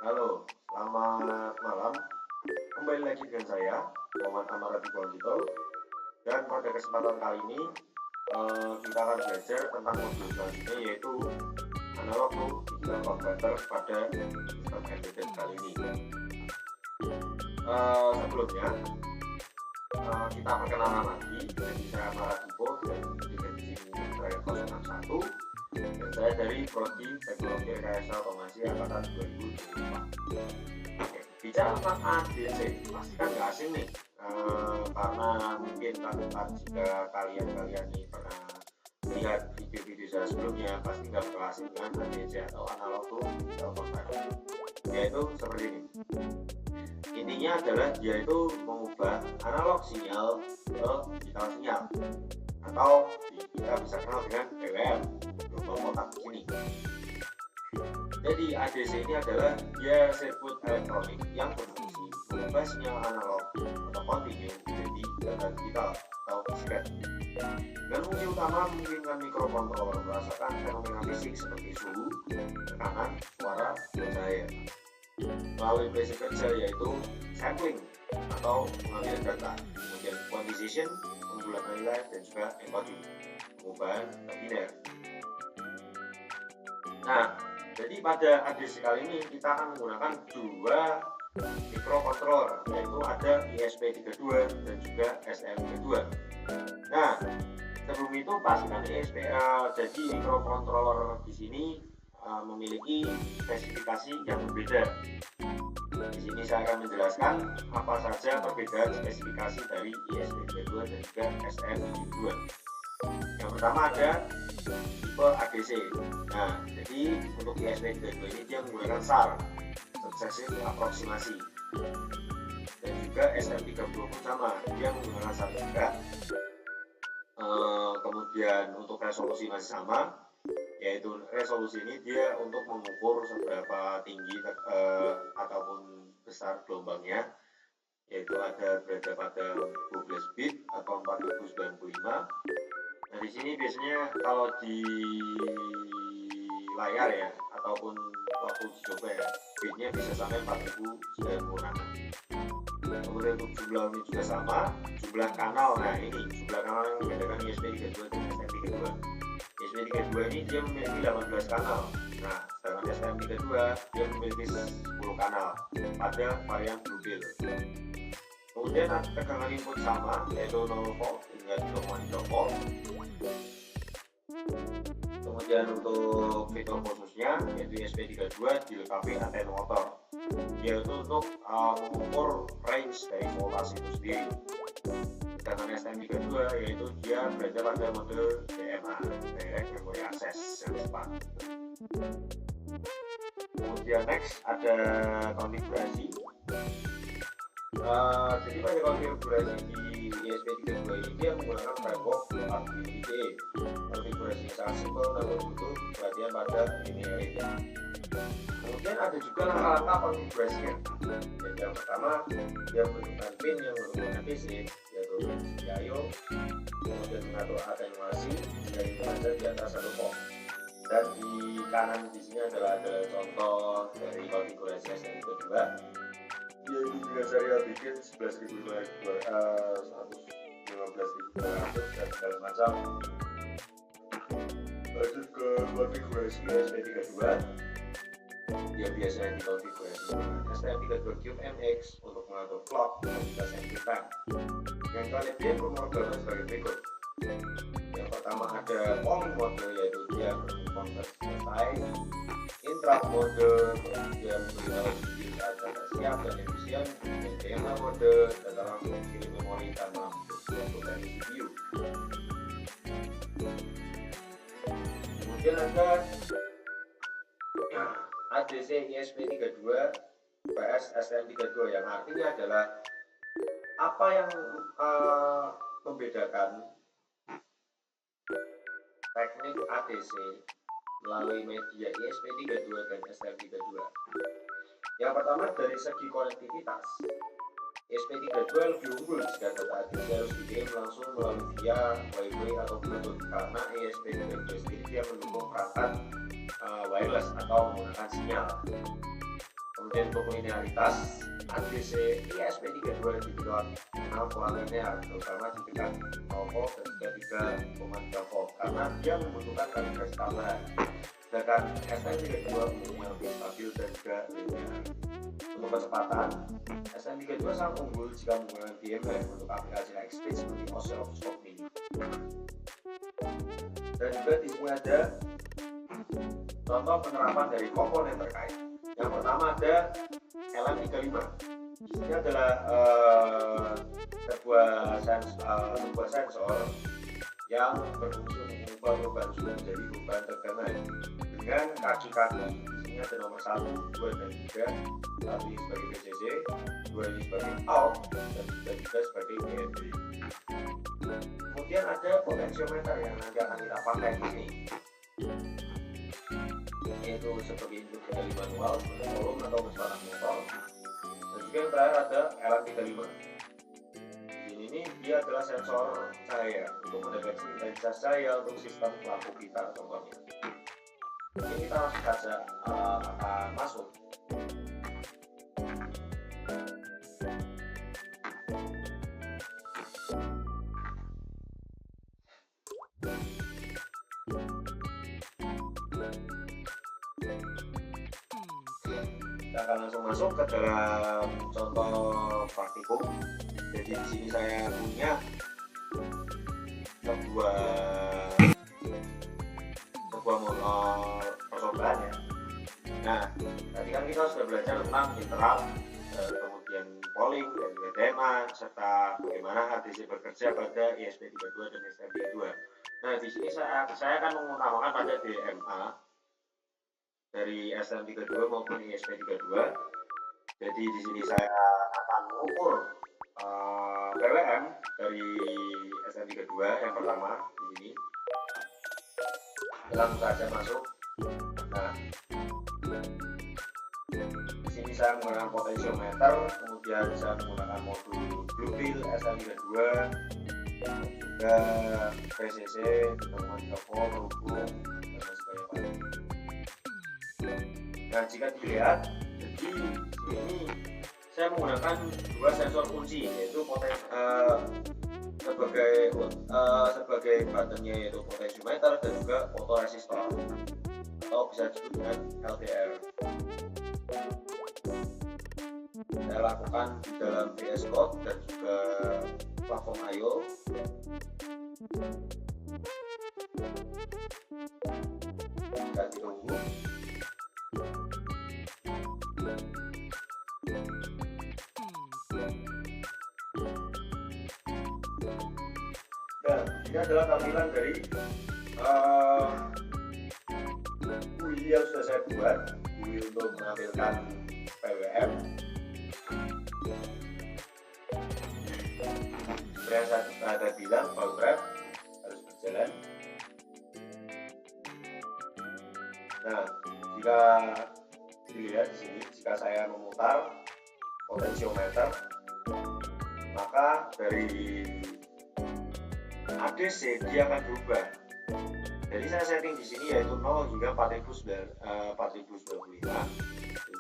Halo, selamat malam. Kembali lagi dengan saya, Muhammad Amarati Digital. Dan pada kesempatan kali ini, kita akan belajar tentang modul selanjutnya, yaitu analog to digital converter pada sistem embedded kali ini. Sebelumnya, kita perkenalan lagi. Jadi saya Maratipo dan di sini saya 061. Dan saya dari Prodi Teknologi Rekayasa Otomasi Angkatan 2024. Oke, bicara tentang ADC, pasti kan nggak asing nih, karena mungkin jika kalian ini pernah lihat video-video saya sebelumnya, pasti nggak bakal asing dengan ADC atau analog to digital converter. Yaitu seperti ini. Intinya adalah dia itu mengubah analog sinyal ke digital sinyal, atau kita bisa kenal dengan PWM, global kotak di sini. Jadi ADC ini adalah dia sirkuit elektronik yang berfungsi mengubah sinyal analog atau kontinu menjadi data digital atau discrete. Dan fungsi utama memungkinkan mikrokontroller merasakan fenomena fisik seperti suhu, tekanan, suara, dan cahaya melalui basic kerja, yaitu sampling atau pengambilan data, kemudian quantization, pembuatan nilai, dan juga encoding, pengubahan biner. Nah, jadi pada ADC kali ini kita akan menggunakan dua microcontroller, yaitu ada ESP32 dan juga STM32. Nah, sebelum itu pastikan jadi microcontroller di sini memiliki spesifikasi yang berbeda. Di sini saya akan menjelaskan apa saja perbedaan spesifikasi dari ESP32 dan juga STM32. Yang pertama ada tipe ADC. Nah, jadi untuk ESP32 ini dia menggunakan SAR, Successive Approximation, dan juga STM32 pun sama, dia menggunakan SAR juga. Kemudian untuk resolusi masih sama, yaitu resolusi ini dia untuk mengukur seberapa tinggi ataupun besar gelombangnya, yaitu berada pada 12 bit atau 4095. Nah, di sini biasanya kalau di layar ya, ataupun waktu dicoba ya, bitnya bisa sampai 4096. Kemudian untuk jumlah unit juga sama, jumlah kanal. Nah, ini jumlah kanal yang membedakan ESP32 dan STM32. ESP32 ini dia memiliki 18 kanal. Nah, sedangkan STM32 dia memiliki 10 kanal pada varian Bluebill. Kemudian tegangan input sama, yaitu 0 volt hingga 0,3 volt. Kemudian untuk fitur khususnya, yaitu ESP32 dilengkapi attenuator, yaitu untuk mengukur range dari voltase itu sendiri. Sedangkan STM32 yaitu dia berada pada mode DMA, Direct Memory Access, yang cepat. Kemudian next ada konfigurasi. Jadi pada konfigurasi di ESP32 ini dia menggunakan framework ABIDE. Konfigurasi sangat simpel namun butuh perhatian pada linearity. Kemudian ada juga langkah-langkah konfigurasinya. Jadi yang pertama, dia menentukan pin yang menggunakan PC, yaitu pin CIO, kemudian mengatur atenuasi dari saja di atas satu port. Dan di kanan di sini adalah ada contoh dari konfigurasi STM32, yaitu dengan serial bikin 11.200, 115.200 dan segala macam. Lanjut ke konfigurasi STM32. Dia biasanya dikonfigurasi dengan STM32 Cube MX untuk mengatur clock dan juga sampling time. Yang kalian dia pemrograman sebagai berikut. Yang pertama ada POM mode, yaitu dia mengkonversi SI, intra mode, kemudian memberitahu saat data siap dan efisien, dan DMA mode, data langsung dikirim memori tanpa untuk dari CPU. Kemudian ada ADC ESP32 vs STM32, yang artinya adalah apa yang membedakan teknik ADC melalui media ESP32 dan STM32. Yang pertama, dari segi konektivitas, ESP32 lebih unggul jika data ADC harus dikirim langsung melalui via Wi-Fi atau Bluetooth, karena ESP32 sendiri dia mendukung perangkat wireless atau menggunakan sinyal. untuk linearitas ADC ISP32 dikenal pola linear, terutama di dekat 0 volt dan juga 3,3 volt karena dia membutuhkan kalibrasi tambahan. Sedangkan STM32 umumnya lebih stabil dan juga linear. Untuk kecepatan, STM32 sangat unggul jika menggunakan VMware untuk aplikasi high speed seperti oscilloscope mini. Dan juga di sini ada contoh penerapan dari komponen terkait. Yang pertama ada LM35. Ini adalah sebuah sensor yang berfungsi mengubah beban suhu menjadi beban tegangan dengan kaki-kaki. Di sini ada nomor 1, 2, dan 3. 1 ini sebagai VCC, 2 ini sebagai out, dan 3 juga sebagai GND. Kemudian ada potentiometer yang nanti akan kita pakai di sini, yaitu sebagai input kendali manual seperti volume atau kecepatan motor. Dan juga yang terakhir ada LM35. Ini dia adalah sensor cahaya untuk mendeteksi intensitas cahaya untuk sistem lampu kita contohnya. Ini kita langsung saja akan masuk. Kita akan langsung masuk ke dalam contoh praktikum. Jadi di sini saya punya sebuah motor percobaan ya. Nah, tadi kan kita sudah belajar tentang interrupt, kemudian polling dan juga DMA, serta bagaimana ADC bekerja pada ISP32 dan STM32. Nah, di sini saya akan mengutamakan pada DMA dari STM32 maupun ISP32. Jadi di sini saya akan mengukur PWM dari STM32 yang pertama di sini. Kita langsung saja masuk. Nah, di sini saya menggunakan potentiometer, kemudian saya menggunakan modul Bluefield STM32, juga VCC, teman telepon, hubung, dan sebagainya. Nah, jika dilihat, jadi ini saya menggunakan dua sensor kunci, yaitu sebagai buttonnya yaitu potentiometer dan juga fotoresistor atau bisa disebut dengan LDR. Saya lakukan di dalam VS Code dan juga platform I/O. Kita ditunggu. Dan ini adalah tampilan dari GUI yang sudah saya buat, GUI untuk menampilkan PWM. Seperti yang saya bilang, ball trap harus berjalan. Nah, jika dilihat di sini, jika saya memutar potentiometer, maka dari ADC dia akan berubah. Jadi saya setting di sini yaitu 0 hingga 4095 dan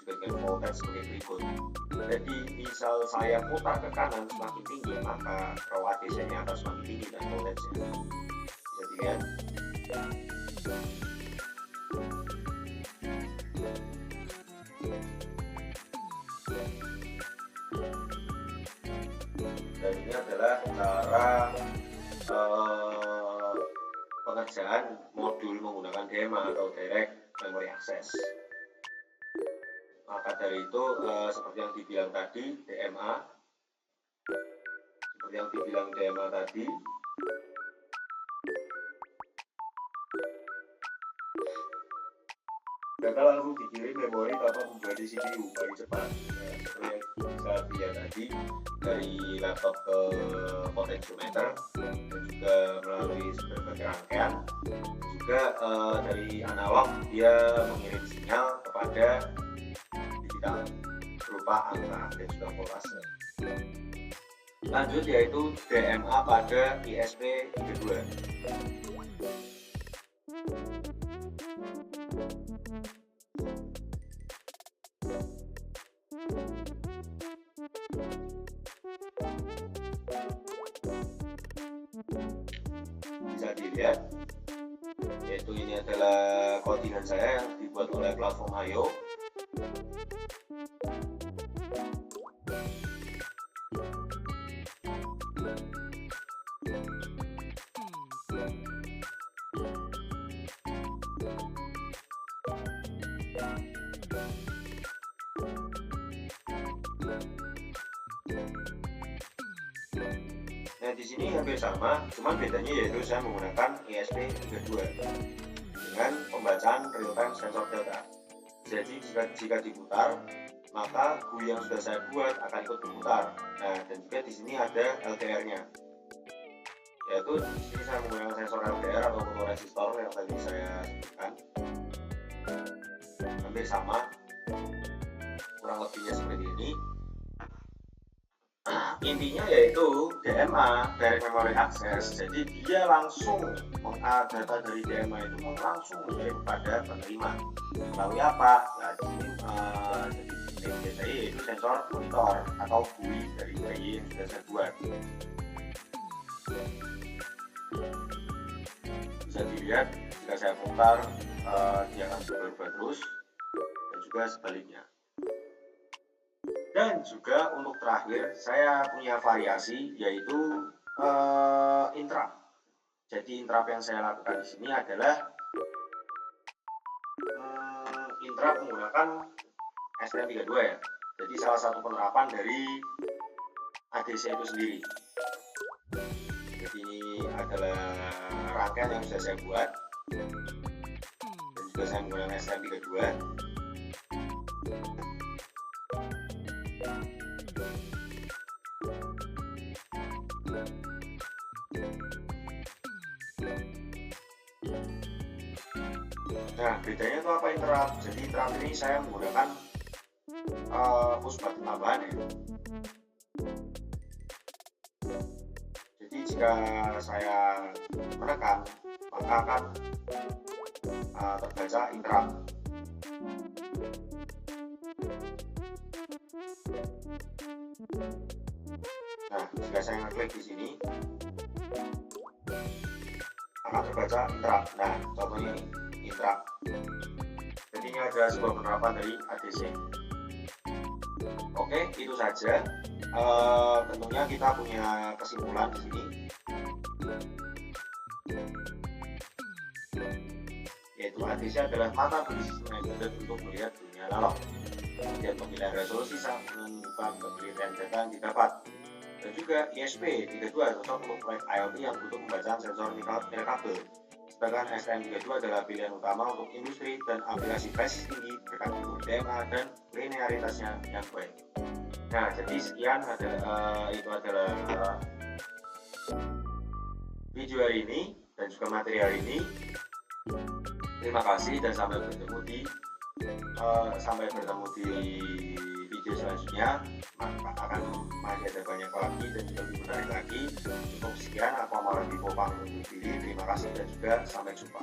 juga dengan voltage sebagai berikut. Jadi misal saya putar ke kanan semakin tinggi, maka raw ADC-nya akan semakin tinggi dan voltage-nya. Bisa dilihat. Dan ini adalah cara pengerjaan modul menggunakan DMA atau Direct Memory Access. Maka dari itu seperti yang dibilang tadi tadi, data langsung dikirim memori tanpa membebani CPU paling cepat. Seperti yang bisa dilihat tadi dari laptop ke potentiometer dan juga melalui berbagai rangkaian, juga dari analog dia mengirim sinyal kepada digital berupa angka dan juga voltase. Lanjut yaitu DMA pada ISP32. dilihat, yaitu ini adalah codingan saya yang dibuat oleh platform IO. Nah, di sini hampir sama, cuman bedanya yaitu saya menggunakan ESP32 dengan pembacaan real-time sensor data. Jadi jika diputar, maka GUI yang sudah saya buat akan ikut berputar. Nah, dan juga di sini ada LDR-nya, yaitu di sini saya menggunakan sensor LDR atau fotoresistor yang tadi saya sebutkan. Hampir sama, kurang lebihnya seperti ini. Intinya yaitu DMA, Direct Memory Access, jadi dia langsung data dari DMA itu langsung mengirim kepada penerima. Melalui apa? Nah, di sini jadi DCI yaitu sensor monitor atau GUI dari DCI yang sudah saya buat. Bisa dilihat jika saya putar, dia akan berubah terus, dan juga sebaliknya. Dan juga untuk terakhir saya punya variasi yaitu interrupt. Jadi interrupt yang saya lakukan di sini adalah interrupt menggunakan STM32 ya. Jadi salah satu penerapan dari ADC itu sendiri. Jadi ini adalah rangkaian yang sudah saya buat dan juga saya menggunakan STM32. Nah, bedanya itu apa interrupt? Jadi interrupt ini saya menggunakan push button tambahan ya. Jadi jika saya menekan, maka akan terbaca interrupt. Nah, jika saya ngeklik di sini, akan terbaca interrupt. Nah, contohnya ini interrupt. Jadi ini adalah sebuah penerapan dari ADC. Oke, itu saja. Tentunya kita punya kesimpulan di sini, yaitu ADC adalah mata bagi sistem embedded untuk melihat dunia analog. Kemudian pemilihan resolusi saat menentukan pemilihan data yang didapat. Dan juga ESP32 cocok untuk proyek IoT yang butuh pembacaan sensor nirkabel. Sedangkan STM32 adalah pilihan utama untuk industri dan aplikasi basis tinggi berkat fitur DMA dan linearitasnya yang baik. Nah, jadi sekian itu adalah video hari ini dan juga materi hari ini. Terima kasih dan sampai bertemu di video selanjutnya. Akan masih ada banyak lagi dan juga lebih menarik lagi. Cukup sekian, aku Amar Dipo pamit undur diri. Terima kasih dan juga sampai jumpa.